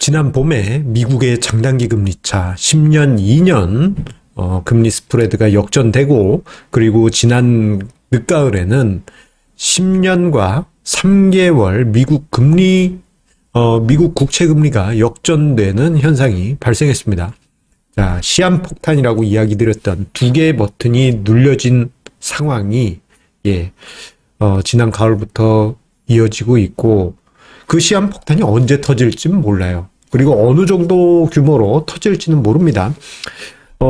지난 봄에 미국의 장단기 금리차 10년, 2년 금리 스프레드가 역전되고, 그리고 지난 늦가을에는 10년과 3개월 미국 국채 금리가 역전되는 현상이 발생했습니다. 자, 시한폭탄이라고 이야기 드렸던 두 개의 버튼이 눌려진 상황이 지난 가을부터 이어지고 있고, 그 시한폭탄이 언제 터질지는 몰라요. 그리고 어느 정도 규모로 터질지는 모릅니다.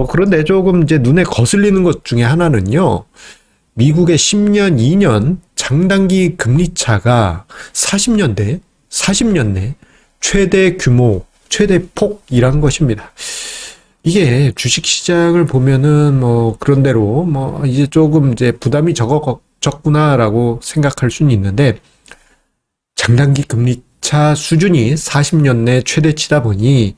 그런데 조금 이제 눈에 거슬리는 것 중에 하나는요, 미국의 10년, 2년 장단기 금리 차가 40년 내 최대 규모, 최대 폭이란 것입니다. 이게 주식시장을 보면은 그런대로 이제 조금 이제 부담이 적구나라고 생각할 수는 있는데, 장단기 금리차 수준이 40년 내 최대치다 보니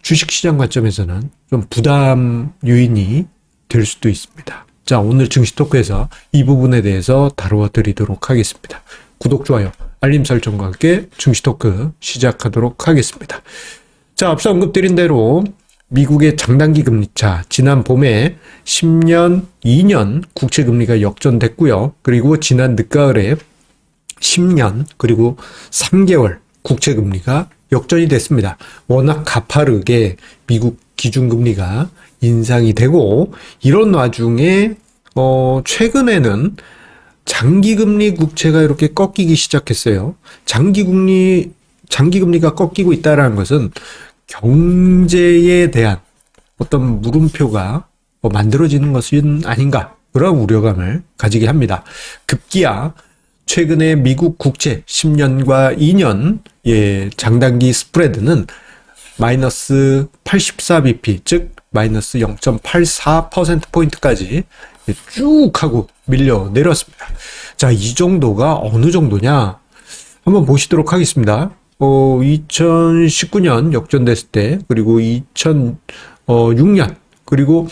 주식시장 관점에서는 좀 부담 요인이 될 수도 있습니다. 자, 오늘 증시 토크에서 이 부분에 대해서 다루어 드리도록 하겠습니다. 구독, 좋아요, 알림 설정과 함께 증시 토크 시작하도록 하겠습니다. 자, 앞서 언급드린 대로 미국의 장단기 금리차, 지난 봄에 10년, 2년 국채 금리가 역전됐고요. 그리고 지난 늦가을에 10년 그리고 3개월 국채 금리가 역전이 됐습니다. 워낙 가파르게 미국 기준금리가 인상이 되고, 이런 와중에 최근에는 장기금리 국채가 이렇게 꺾이기 시작했어요. 장기금리가 꺾이고 있다는 것은 경제에 대한 어떤 물음표가 만들어지는 것은 아닌가, 그런 우려감을 가지게 합니다. 급기야 최근에 미국 국채 10년과 2년 장단기 스프레드는 마이너스 84bp, 즉 마이너스 0.84%포인트까지 쭉 하고 밀려 내렸습니다. 자, 이 정도가 어느 정도냐 한번 보시도록 하겠습니다. 2019년 역전됐을 때, 그리고 2006년, 그리고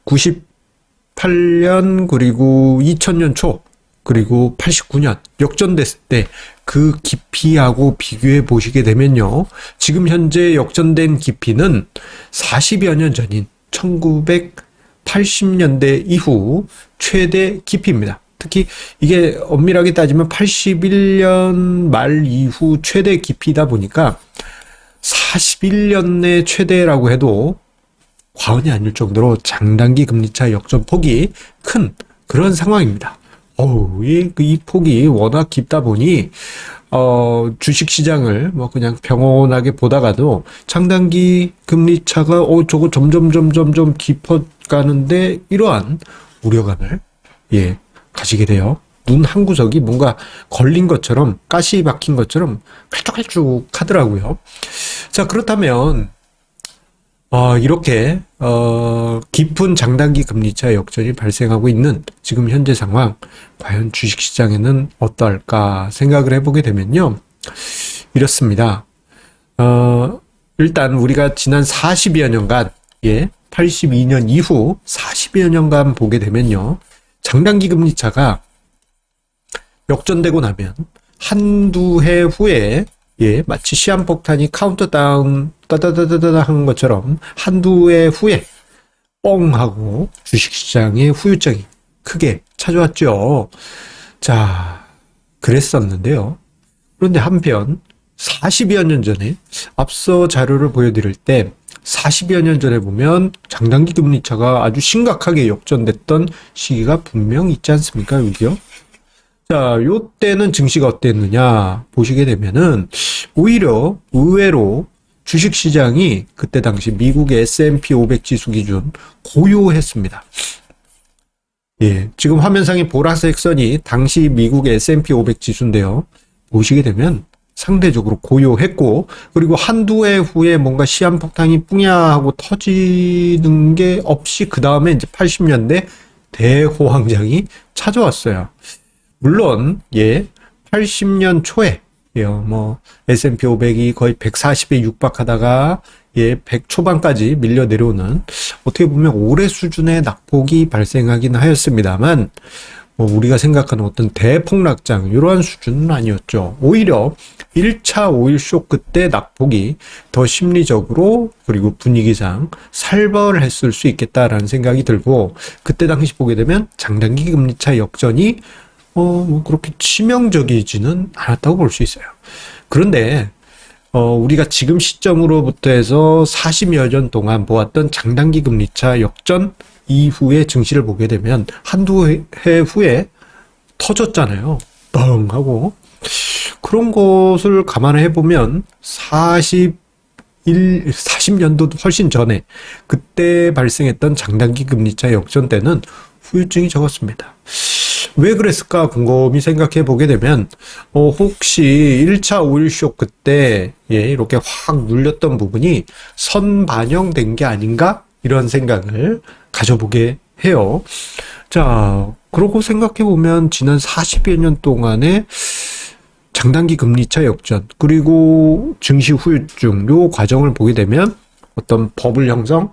98년, 그리고 2000년 초, 그리고 89년 역전됐을 때 그 깊이하고 비교해 보시게 되면요, 지금 현재 역전된 깊이는 40여 년 전인 1980년대 이후 최대 깊이입니다. 특히 이게 엄밀하게 따지면 81년 말 이후 최대 깊이다 보니까 41년 내 최대라고 해도 과언이 아닐 정도로 장단기 금리차 역전폭이 큰 그런 상황입니다. 이 폭이 워낙 깊다 보니 주식시장을 그냥 평온하게 보다가도 장단기 금리차가 저거 점점 깊어가는데, 이러한 우려감을 가지게 돼요. 눈 한 구석이 뭔가 걸린 것처럼, 가시 박힌 것처럼 칼쭉칼쭉 하더라고요. 자, 그렇다면 이렇게 깊은 장단기 금리차 역전이 발생하고 있는 지금 현재 상황, 과연 주식시장에는 어떨까 생각을 해보게 되면요, 이렇습니다. 일단 우리가 지난 40여 년간, 82년 이후 40여 년간 보게 되면요, 장단기 금리차가 역전되고 나면 한두 해 후에 마치 시한폭탄이 카운트다운 따다다다다 하는 것처럼 한두 해 후에 뻥 하고 주식시장의 후유증이 크게 찾아왔죠. 자, 그랬었는데요. 그런데 한편 40여 년 전에, 앞서 자료를 보여드릴 때 40여 년 전에 보면 장단기 금리차가 아주 심각하게 역전됐던 시기가 분명 있지 않습니까, 여기요? 자, 요때는 증시가 어땠느냐 보시게 되면은, 오히려 의외로 주식시장이 그때 당시 미국의 S&P 500 지수 기준 고요했습니다. 지금 화면상의 보라색 선이 당시 미국의 S&P 500 지수인데요. 보시게 되면 상대적으로 고요했고, 그리고 한두 해 후에 뭔가 시한폭탄이 뿌냐 하고 터지는 게 없이 그 다음에 이제 80년대 대호황장이 찾아왔어요. 물론 80년 초에 S&P 500이 거의 140에 육박하다가 100 초반까지 밀려 내려오는, 어떻게 보면 올해 수준의 낙폭이 발생하긴 하였습니다만, 우리가 생각하는 어떤 대폭락장 이러한 수준은 아니었죠. 오히려 1차 오일 쇼크 때 낙폭이 더 심리적으로 그리고 분위기상 살벌했을 수 있겠다라는 생각이 들고, 그때 당시 보게 되면 장단기 금리차 역전이 그렇게 치명적이지는 않았다고 볼 수 있어요. 그런데 우리가 지금 시점으로부터 해서 40여 년 동안 보았던 장단기 금리차 역전 이후의 증시를 보게 되면 한두 해 후에 터졌잖아요. 뻥 하고. 그런 것을 감안해 보면 40년도 훨씬 전에 그때 발생했던 장단기 금리차 역전 때는 후유증이 적었습니다. 왜 그랬을까 곰곰이 생각해 보게 되면 혹시 1차 오일 쇼크 때 이렇게 확 눌렸던 부분이 선반영된 게 아닌가? 이런 생각을 가져보게 해요. 자, 그러고 생각해 보면 지난 40여 년 동안의 장단기 금리차 역전 그리고 증시 후유증 요 과정을 보게 되면 어떤 버블 형성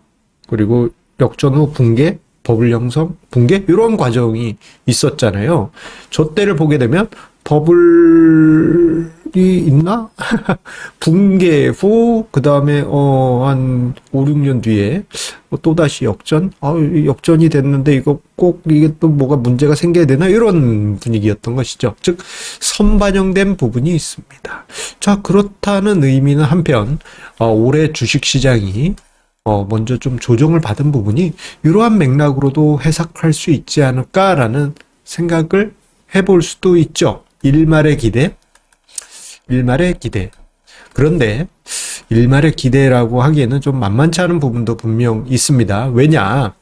그리고 역전 후 붕괴, 버블 형성, 붕괴 이런 과정이 있었잖아요. 저 때를 보게 되면 버블이 있나? 붕괴 후 그다음에 한 5, 6년 뒤에 또다시 역전? 역전이 됐는데 이거 꼭 이게 또 뭐가 문제가 생겨야 되나? 이런 분위기였던 것이죠. 즉 선반영된 부분이 있습니다. 자, 그렇다는 의미는 한편 올해 주식시장이 먼저 좀 조정을 받은 부분이 이러한 맥락으로도 해석할 수 있지 않을까라는 생각을 해볼 수도 있죠. 일말의 기대. 그런데 일말의 기대라고 하기에는 좀 만만치 않은 부분도 분명 있습니다. 왜냐?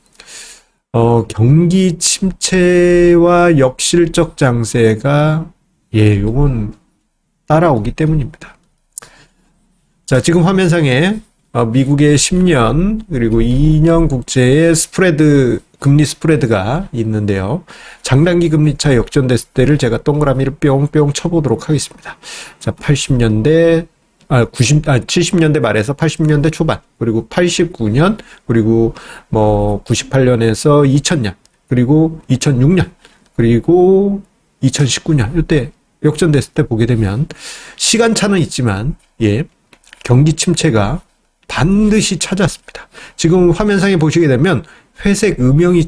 경기 침체와 역실적 장세가 요건 따라오기 때문입니다. 자, 지금 화면상에 미국의 10년 그리고 2년 국채의 금리 스프레드가 있는데요. 장단기 금리차 역전됐을 때를 제가 동그라미를 뿅뿅 쳐보도록 하겠습니다. 자, 70년대 말에서 80년대 초반, 그리고 89년, 그리고 98년에서 2000년, 그리고 2006년, 그리고 2019년, 이때 역전됐을 때 보게 되면 시간차는 있지만, 경기 침체가 반드시 찾았습니다. 지금 화면상에 보시게 되면 회색 음영이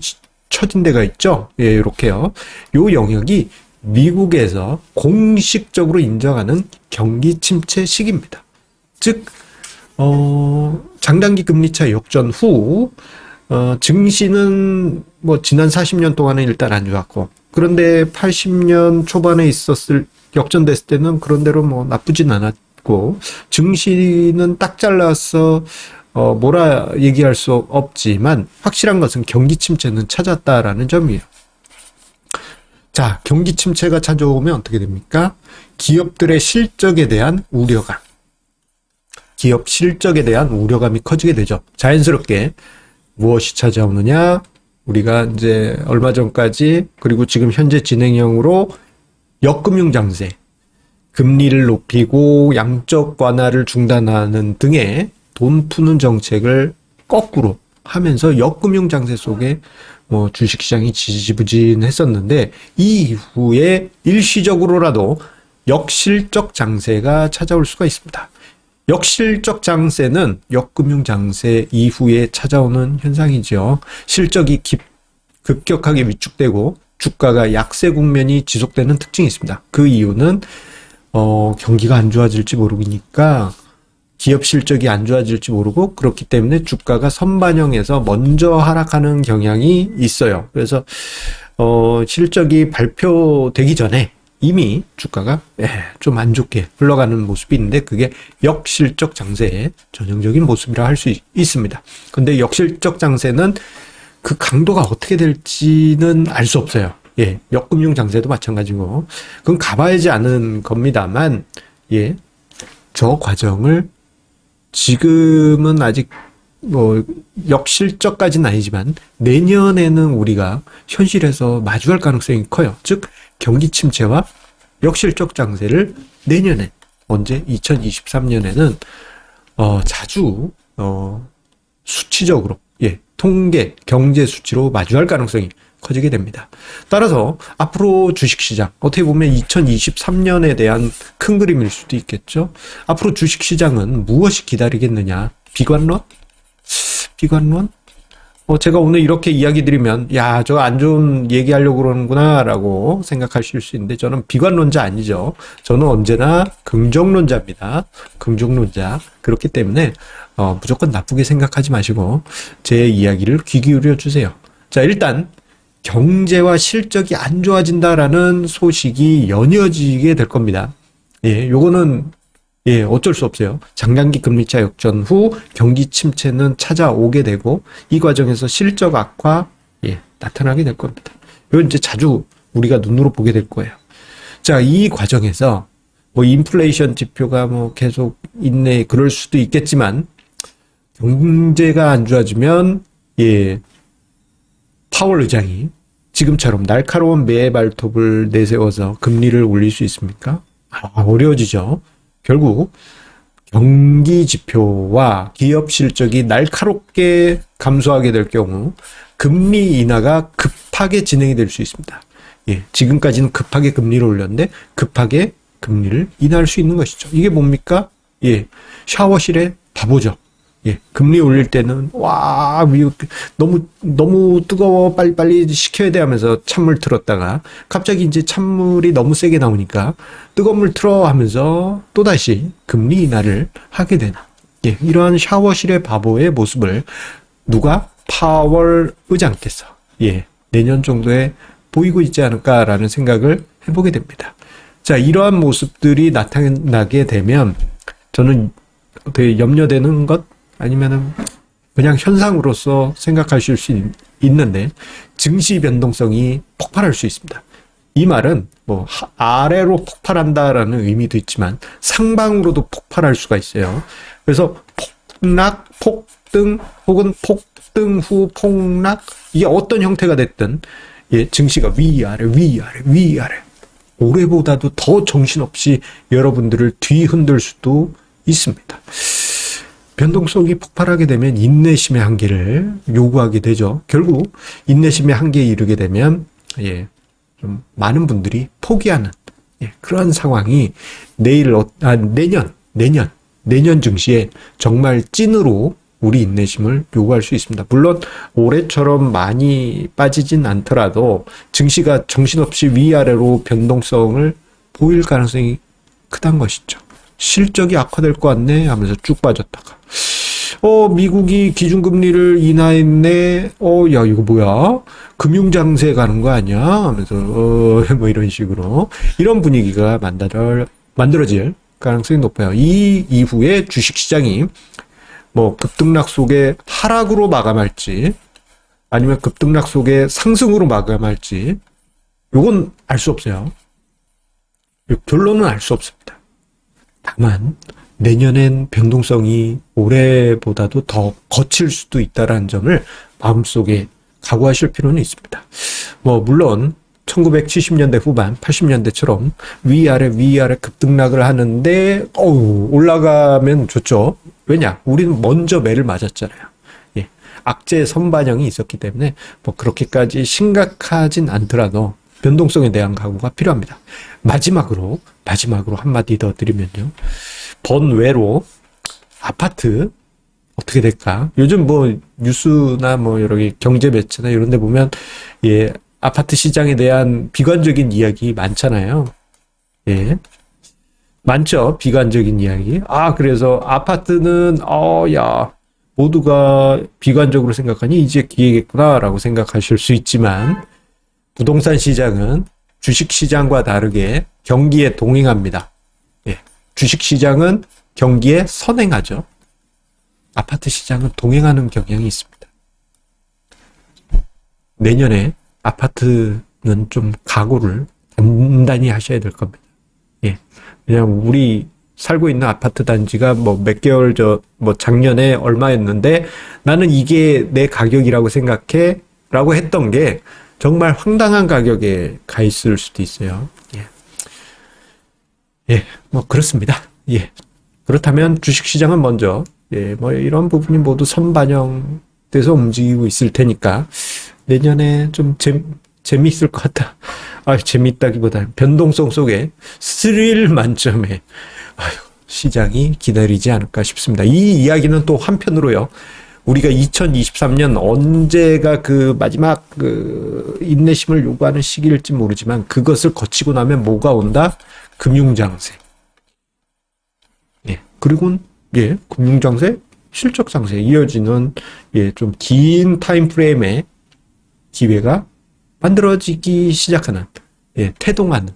쳐진 데가 있죠. 이렇게요. 요 영역이 미국에서 공식적으로 인정하는 경기 침체 시기입니다. 즉, 장단기 금리차 역전 후, 증시는 지난 40년 동안은 일단 안 좋았고, 그런데 80년 초반에 역전됐을 때는 그런대로 나쁘진 않았고, 증시는 딱 잘라서 뭐라 얘기할 수 없지만 확실한 것은 경기 침체는 찾았다라는 점이에요. 자, 경기 침체가 찾아오면 어떻게 됩니까? 기업들의 실적에 대한 우려감이 커지게 되죠. 자연스럽게 무엇이 찾아오느냐? 우리가 이제 얼마 전까지 그리고 지금 현재 진행형으로 역금융 장세, 금리를 높이고 양적 완화를 중단하는 등의 돈 푸는 정책을 거꾸로 하면서 역금융 장세 속에 주식시장이 지지부진했었는데, 이 이후에 일시적으로라도 역실적 장세가 찾아올 수가 있습니다. 역실적 장세는 역금융 장세 이후에 찾아오는 현상이죠. 실적이 급격하게 위축되고 주가가 약세 국면이 지속되는 특징이 있습니다. 그 이유는 경기가 안 좋아질지 모르니까 기업 실적이 안 좋아질지 모르고, 그렇기 때문에 주가가 선반영해서 먼저 하락하는 경향이 있어요. 그래서 실적이 발표되기 전에 이미 주가가 좀 안 좋게 흘러가는 모습이 있는데, 그게 역실적 장세의 전형적인 모습이라 할 수 있습니다. 근데 역실적 장세는 그 강도가 어떻게 될지는 알 수 없어요. 역금융 장세도 마찬가지고, 그건 가봐야지 아는 겁니다만, 저 과정을 지금은 아직 역실적까지는 아니지만 내년에는 우리가 현실에서 마주할 가능성이 커요. 즉 경기 침체와 역실적 장세를 내년에, 언제 2023년에는 자주 수치적으로 통계 경제 수치로 마주할 가능성이 커지게 됩니다. 따라서 앞으로 주식시장, 어떻게 보면 2023년에 대한 큰 그림일 수도 있겠죠. 앞으로 주식시장은 무엇이 기다리겠느냐? 비관론? 비관론? 제가 오늘 이렇게 이야기 드리면, 야, 저 안 좋은 얘기하려고 그러는구나, 라고 생각하실 수 있는데, 저는 비관론자 아니죠. 저는 언제나 긍정론자입니다. 긍정론자. 그렇기 때문에, 무조건 나쁘게 생각하지 마시고, 제 이야기를 귀 기울여 주세요. 자, 일단, 경제와 실적이 안 좋아진다라는 소식이 연이어지게 될 겁니다. 예, 요거는 어쩔 수 없어요. 장단기 금리차 역전 후 경기 침체는 찾아오게 되고 이 과정에서 실적 악화 나타나게 될 겁니다. 이건 이제 자주 우리가 눈으로 보게 될 거예요. 자, 이 과정에서 뭐 인플레이션 지표가 뭐 계속 있네 그럴 수도 있겠지만 경제가 안 좋아지면 파월 의장이 지금처럼 날카로운 매의 발톱을 내세워서 금리를 올릴 수 있습니까? 어려워지죠. 결국 경기 지표와 기업 실적이 날카롭게 감소하게 될 경우 금리 인하가 급하게 진행이 될 수 있습니다. 지금까지는 급하게 금리를 올렸는데 급하게 금리를 인하할 수 있는 것이죠. 이게 뭡니까? 샤워실에 바보죠. 금리 올릴 때는 와 너무 뜨거워 빨리 식혀야 돼 하면서 찬물 틀었다가 갑자기 이제 찬물이 너무 세게 나오니까 뜨거운 물 틀어 하면서 또다시 금리 인하를 하게 되는 이러한 샤워실의 바보의 모습을 누가 파월 의장께서 내년 정도에 보이고 있지 않을까라는 생각을 해보게 됩니다. 자, 이러한 모습들이 나타나게 되면 저는 되게 염려되는 것 아니면은 그냥 현상으로서 생각하실 수 있는데 증시 변동성이 폭발할 수 있습니다. 이 말은 뭐 아래로 폭발한다라는 의미도 있지만 상방으로도 폭발할 수가 있어요. 그래서 폭락, 폭등 혹은 폭등 후 폭락 이게 어떤 형태가 됐든 증시가 위아래 올해보다도 더 정신없이 여러분들을 뒤흔들 수도 있습니다. 변동성이 폭발하게 되면 인내심의 한계를 요구하게 되죠. 결국 인내심의 한계에 이르게 되면 좀 많은 분들이 포기하는 그러한 상황이 내년 증시에 정말 찐으로 우리 인내심을 요구할 수 있습니다. 물론 올해처럼 많이 빠지진 않더라도 증시가 정신없이 위아래로 변동성을 보일 가능성이 크다는 것이죠. 실적이 악화될 것 같네 하면서 쭉 빠졌다가 미국이 기준금리를 인하했네. 야 이거 뭐야? 금융장세 가는 거 아니야? 하면서 뭐 이런 식으로 이런 분위기가 만들어질 가능성이 높아요. 이 이후에 주식시장이 뭐 급등락 속에 하락으로 마감할지 아니면 급등락 속에 상승으로 마감할지 요건 알 수 없어요. 결론은 알 수 없습니다. 다만 내년엔 변동성이 올해보다도 더 거칠 수도 있다는 점을 마음속에 각오하실 필요는 있습니다. 뭐 물론 1970년대 후반 80년대처럼 위아래 급등락을 하는데 올라가면 좋죠. 왜냐? 우리는 먼저 매를 맞았잖아요. 악재 선반영이 있었기 때문에 뭐 그렇게까지 심각하진 않더라도 변동성에 대한 각오가 필요합니다. 마지막으로 한마디 더 드리면요. 번외로 아파트 어떻게 될까? 요즘 뭐 뉴스나 뭐 여러 개 경제 매체나 이런 데 보면 아파트 시장에 대한 비관적인 이야기 많잖아요. 많죠. 비관적인 이야기. 그래서 아파트는 모두가 비관적으로 생각하니 이제 기회겠구나라고 생각하실 수 있지만 부동산 시장은 주식 시장과 다르게 경기에 동행합니다. 주식 시장은 경기에 선행하죠. 아파트 시장은 동행하는 경향이 있습니다. 내년에 아파트는 좀 각오를 단단히 하셔야 될 겁니다. 그냥 우리 살고 있는 아파트 단지가 뭐 몇 개월 작년에 얼마였는데 나는 이게 내 가격이라고 생각해 라고 했던 게 정말 황당한 가격에 가 있을 수도 있어요. 뭐 그렇습니다. 그렇다면 주식시장은 먼저 뭐 이런 부분이 모두 선반영돼서 움직이고 있을 테니까 내년에 좀 재미있을 것 같다. 재미있다기보다는 변동성 속에 스릴 만점의 시장이 기다리지 않을까 싶습니다. 이 이야기는 또 한편으로요. 우리가 2023년 언제가 그 마지막 그 인내심을 요구하는 시기일지 모르지만 그것을 거치고 나면 뭐가 온다? 금융장세. 예. 그리고는 금융장세, 실적장세 이어지는 좀 긴 타임프레임의 기회가 만들어지기 시작하는 태동하는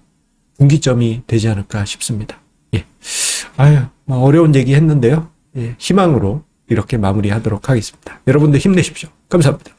분기점이 되지 않을까 싶습니다. 어려운 얘기 했는데요. 희망으로 이렇게 마무리하도록 하겠습니다. 여러분들 힘내십시오. 감사합니다.